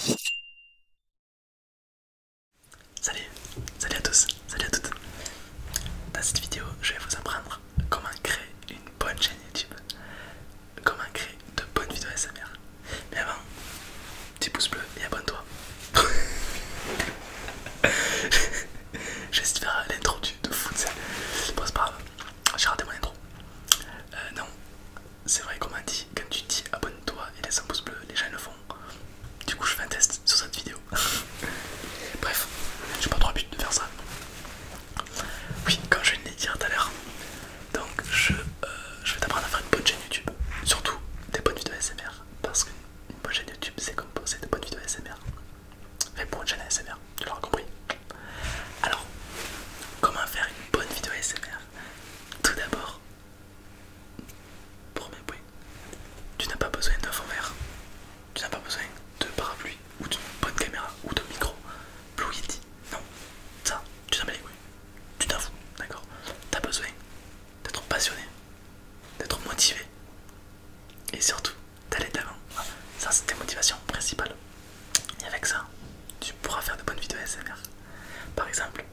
Salut, salut à tous, salut à toutes. Dans cette vidéo, je vais vous apprendre comment créer une bonne chaîne YouTube, comment créer de bonnes vidéos ASMR. Mais avant, petit pouce bleu et abonne-toi. Je vais essayer de faire l'intro de foot. Bon, c'est pas grave, j'ai raté mon intro. Non, c'est vrai qu'on m'a dit, quand tu dis abonne-toi et laisse un pouce bleu, les gens le font. Du coup, je fais un test sur cette vidéo. Bref, j'ai pas trop l'habitude de faire ça. Oui, comme je viens de le dire tout à l'heure, donc je vais t'apprendre à faire une bonne chaîne YouTube. Surtout des bonnes vidéos ASMR. Parce qu'une bonne chaîne YouTube, c'est composé de bonnes vidéos ASMR. Fait pour une chaîne ASMR, tu l'auras compris. Alors, comment faire une bonne vidéo ASMR? Tout d'abord, premier point, tu n'as pas besoin d'un fond vert. Tu n'as pas besoin de parapluie ou d'une bonne caméra ou de micro. Blue Yeti, non, ça, tu t'en mets les couilles. Tu t'en fous, d'accord? T'as besoin d'être passionné, d'être motivé et surtout d'aller de l'avant. Ça, c'est tes motivations principales. Et avec ça, tu pourras faire de bonnes vidéos ASMR. Par exemple,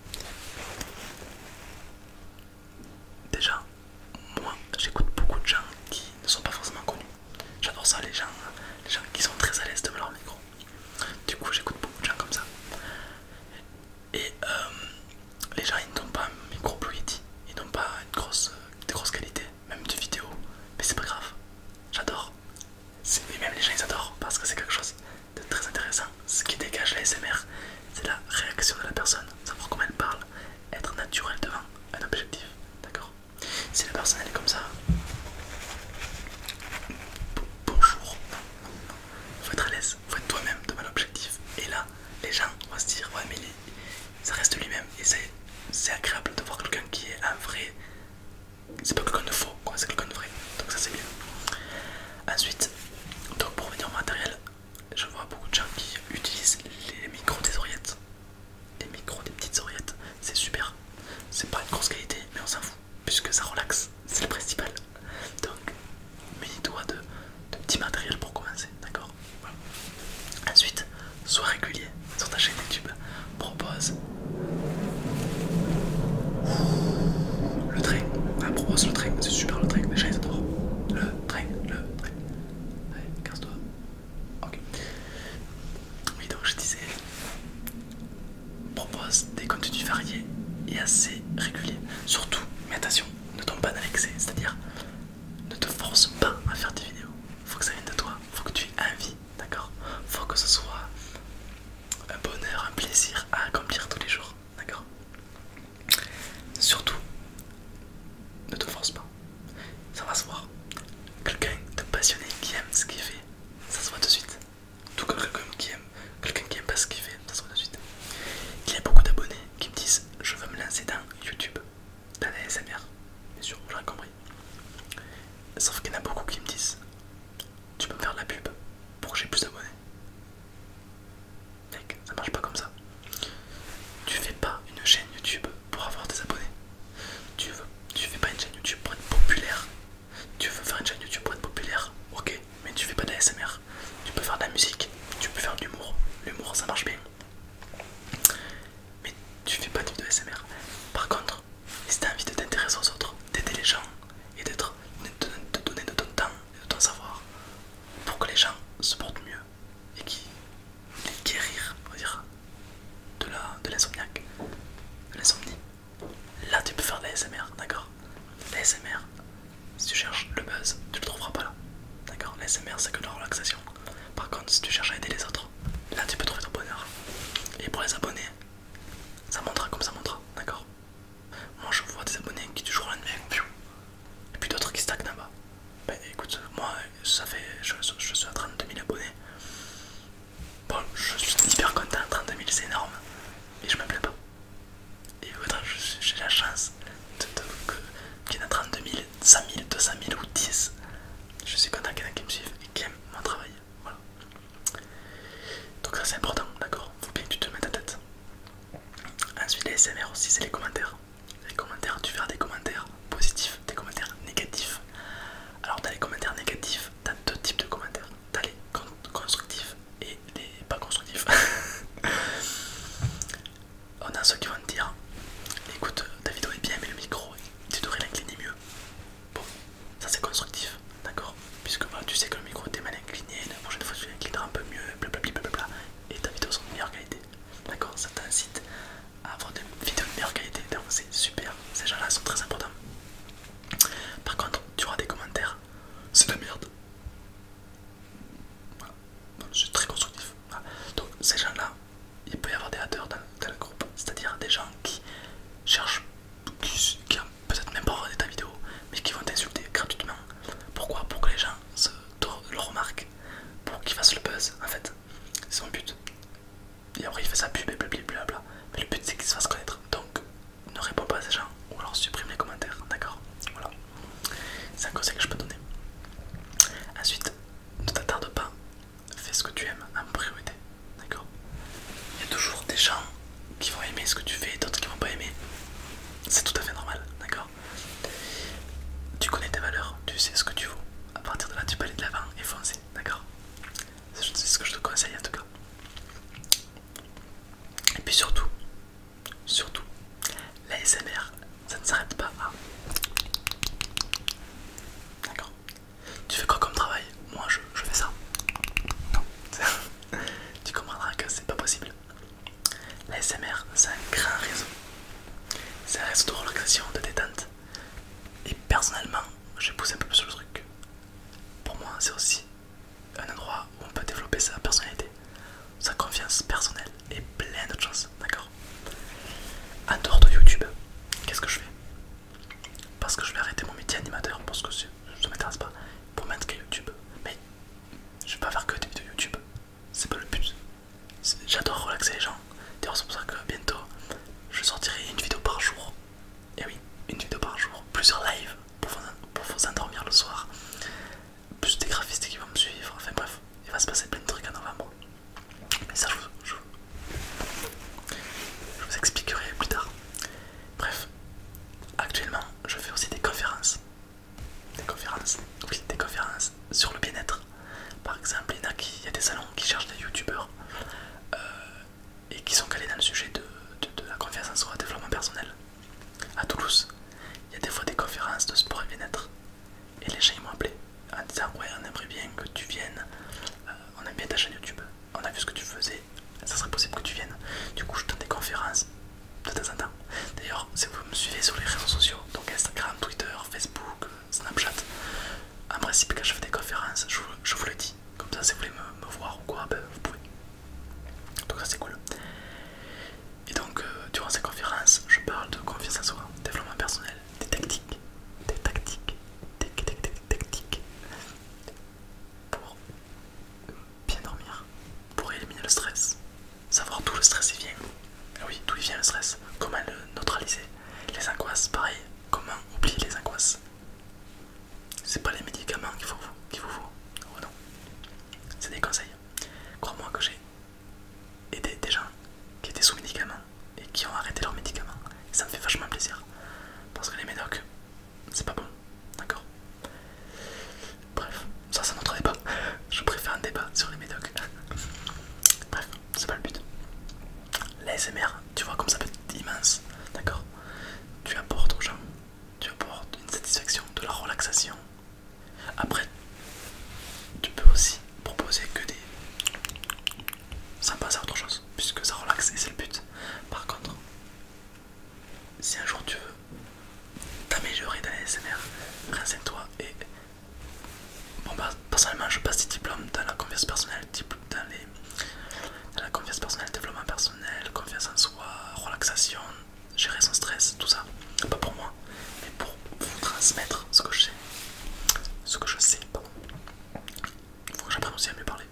déjà, moi, j'écoute beaucoup de gens qui ne sont pas forcément connus. J'adore ça, les gens qui sont très à l'aise devant leur micro. Du coup, j'écoute beaucoup de gens comme ça. Et les gens, ils n'ont pas un micro Blue Yeti, ils n'ont pas de grosse qualité, même de vidéo. Mais c'est pas grave, j'adore. Et même les gens, ils adorent parce que c'est quelque chose de très intéressant. Ce qui dégage la SMR, c'est la réaction de la personne, savoir comment elle parle, être naturel devant un objectif, d'accord? Si la personne elle est comme ça, bonjour, faut être à l'aise, faut être toi-même devant l'objectif. Et là, les gens vont se dire, ouais, mais ça reste lui-même. Et c'est agréable de voir quelqu'un qui est un vrai. C'est pas quelqu'un de faux, quoi, c'est quelqu'un de vrai. Donc ça, c'est bien. Ensuite, donc pour revenir au matériel, je vois beaucoup de gens qui utilisent les micros des oreillettes. Les micros des petites oreillettes, c'est super. C'est pas une grosse qualité, mais on s'en fout, puisque ça relaxe, c'est le principal. Donc, munis-toi de petits matériels pour commencer, d'accord? Voilà. Ensuite, sois régulier sur ta chaîne YouTube. Propose le train. Ah, propose le train, c'est super le train, les gens ils adorent. Le train, le train. Allez, casse-toi. Ok. Oui, donc je disais, propose des contenus variés et assez réguliers. Surtout, mais attention, ne tombe pas dans l'excès, c'est-à-dire ne te force pas à faire des vidéos. Faut que ça vienne de toi, faut que tu aies envie, d'accord? Faut que ce soit un bonheur, un plaisir à accomplir tous les jours, d'accord? Surtout, ne te force pas, ça va se voir. Quelqu'un de passionné qui aime ce qu'il fait, ça se voit de suite. Tout comme quelqu'un qui aime pas ce qu'il fait, ça se voit de suite. Il y a beaucoup d'abonnés qui me disent je veux me lancer dans YouTube, dans la ASMR, bien sûr, j'aurais compris. Sauf qu'il y en a beaucoup qui me disent tu peux me faire de la pub pour que j'ai plus d'abonnés. Mec, ça marche pas comme ça. Tu fais pas une chaîne YouTube pour avoir des abonnés. Tu fais pas une chaîne YouTube pour être populaire. Tu veux faire une chaîne YouTube pour être populaire, ok, mais tu fais pas d'ASMR. Tu peux faire de la musique, tu peux faire de l'humour. L'humour ça marche bien. Mais tu fais pas de vidéo ASMR. Par contre, si t'as envie de t'intéresser aux autres, d'aider les gens et de donner de ton temps et de ton savoir pour que les gens se portent mieux et qui les guérir, on va dire, de l'insomniaque, de l'insomnie. Là tu peux faire de l'ASMR, d'accord? L'ASMR, si tu cherches le buzz, tu le trouveras pas là, d'accord? L'ASMR c'est que de la relaxation. Par contre, si tu cherches à aider les autres, là tu peux trouver ton bonheur. Et pour les abonnés, ça montera comme ça montera, d'accord? Moi je vois des abonnés qui du jour au lendemain, et puis d'autres qui stagnent là-bas. Ben écoute, moi ça fait, je suis à 32 000 abonnés. Bon, je suis hyper content, 32 000 c'est énorme, et je me plains pas. Et voilà, j'ai la chance qu'il y en a 32 000, 100 000, 200 000 ou 10. Je suis content qu'il y en a qui me suivent et qui aiment mon travail. Voilà. Donc ça c'est important, d'accord? Faut bien que tu te le mettes à tête. Ensuite les SMR aussi c'est les commentaires. Les commentaires, tu verras des commentaires positifs, des commentaires négatifs. Alors t'as les commentaires négatifs, t'as deux types de commentaires. T'as les constructifs et les pas constructifs. ces gens-là, il peut y avoir des haters dans le groupe, c'est-à-dire des gens qui cherchent, qui ont peut-être même pas regardé ta vidéo, mais qui vont t'insulter gratuitement. Pourquoi? Pour que les gens le remarquent, pour qu'ils fassent le buzz en fait. C'est son but. Et après il fait sa pub et blablabla. Mais le but c'est qu'il se fasse connaître. Donc ne réponds pas à ces gens ou alors supprime les commentaires, d'accord? Voilà. C'est un conseil que je peux donner. Ensuite, ne t'attarde pas, fais ce que tu aimes en priorité, d'accord? Il y a toujours des gens qui vont aimer ce que tu fais et d'autres qui vont pas aimer. C'est tout à fait normal, d'accord? Tu connais tes valeurs, tu sais ce que tu vaux. À partir de là, tu peux aller de l'avant et foncer, d'accord? C'est ce que je te conseille en tout cas. Et puis surtout, l'ASMR, ça ne s'arrête pas à... D'accord? Tu fais quoi comme travail? Moi, je fais ça. Non. Tu comprendras que c'est pas possible. L'ASMR, c'est un grand réseau. C'est un réseau de relaxation, de détente. Et personnellement, je vais pousser un peu plus sur le truc. Pour moi, c'est aussi un endroit où on peut développer sa personnalité, sa confiance personnelle et plein d'autres choses, d'accord? En dehors de YouTube, qu'est-ce que je fais? Parce que je vais arrêter mon métier animateur, parce que ça ne m'intéresse pas, pour mettre que YouTube. Mais je vais pas faire que des vidéos YouTube, c'est pas le but. J'adore relaxer les gens. D'ailleurs, c'est pour ça que bientôt je sortirai une vidéo par jour. Et oui, une vidéo par jour, plusieurs lives pour vous endormir le soir. Plus des graphistes qui vont me suivre, enfin bref, il va se passer plein de trucs en novembre. Mais ça, je vous expliquerai plus tard. Bref, actuellement, je fais aussi des conférences. Des conférences sur le bien-être. Par exemple, il y a des salons qui cherchent des youtubeurs et qui sont calés dans le sujet de la confiance en soi, développement personnel. À Toulouse, il y a des fois des conférences de sport et bien-être. Et les gens ils m'ont appelé en disant ouais, on aimerait bien que tu viennes, on aime bien ta chaîne YouTube, on a vu ce que tu faisais, ça serait possible que tu viennes. Du coup je donne des conférences de temps en temps. D'ailleurs si vous me suivez sur les réseaux sociaux, donc Instagram, Twitter, Facebook, Snapchat, en principe quand je fais des conférences, je vous le dis. Comme ça si vous voulez me voir ou quoi, ben, vous pouvez. Donc ça c'est cool. Et donc durant ces conférences, je parle de confiance en soi, développement personnel, des tactiques pour bien dormir, pour éliminer le stress, savoir d'où le stress il vient. Ah oui, d'où il vient le stress, comment le neutraliser, les angoisses, pareil, comment oublier les angoisses. C'est pas les médicaments qu'il vous faut, oh non, c'est des conseils. Crois-moi que j'ai aidé des gens qui étaient sous médicaments et qui ont arrêté leurs médicaments. Et ça me fait vachement plaisir, parce que les médocs, c'est pas bon, d'accord? Bref, ça c'est notre débat. Je préfère un débat sur les médocs. Bref, c'est pas le but. L'ASMR, tu vois comme ça peut être immense, d'accord? Tu apportes aux gens, tu apportes une satisfaction, de la relaxation. Après, tu peux aussi proposer que des... sans passer à autre chose, puisque ça relaxe et c'est le but. Par contre, si un jour tu veux t'améliorer dans l'ASMR, renseigne-toi et... Bon bah, personnellement je passe des diplômes dans la confiance personnelle, dans la confiance personnelle, développement personnel, confiance en soi, relaxation, gérer son stress, tout ça. Pas pour moi, mais pour vous transmettre ce que je sais. Ce que je sais, pardon. Faut que j'apprenne aussi à mieux parler.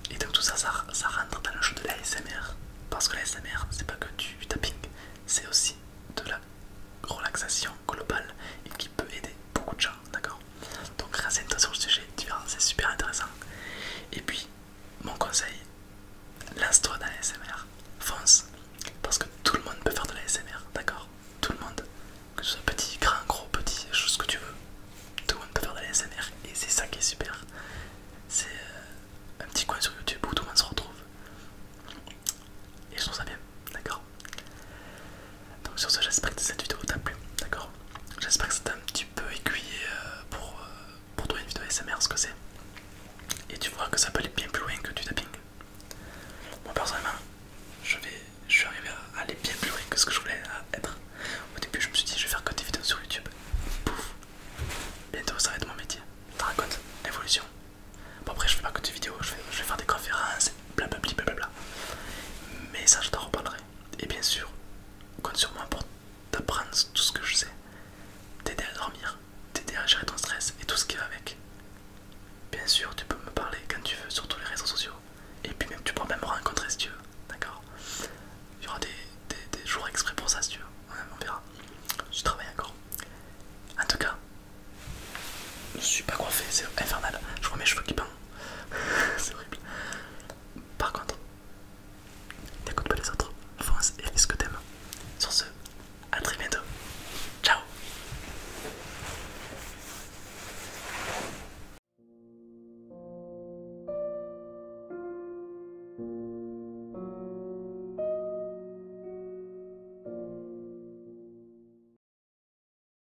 Et donc tout ça, ça rentre dans le jeu de l'ASMR. Parce que l'ASMR, c'est pas que du tapping, c'est aussi de la relaxation globale et qui peut aider beaucoup de gens, d'accord? Donc renseigne-toi sur le sujet, tu verras, c'est super intéressant. Et puis, mon conseil, lance-toi dans l'ASMR, fonce, parce que tout le monde peut faire de l'ASMR, d'accord? Tout le monde, que ce soit petit, grand, gros, petit, ce que tu veux, tout le monde peut faire de l'ASMR et c'est ça qui est super. C'est un petit coin sur YouTube où tout le monde se retrouve. Et je trouve ça bien, d'accord? Donc sur ce, j'espère que cette vidéo t'a plu, d'accord? J'espère que ça t'a un petit peu aiguillé pour trouver une vidéo ASMR, ce que c'est. Et tu vois que ça peut aller bien plus loin que du tapping. Moi personnellement, je suis arrivé à aller bien plus loin que ce que je voulais être. Au début, je me suis dit, je vais faire que des vidéos sur YouTube. Pouf, bientôt ça va être mon métier. Je te raconte l'évolution. Bon après, je fais pas que des vidéos, je vais faire des conférences. Bien sûr, tu peux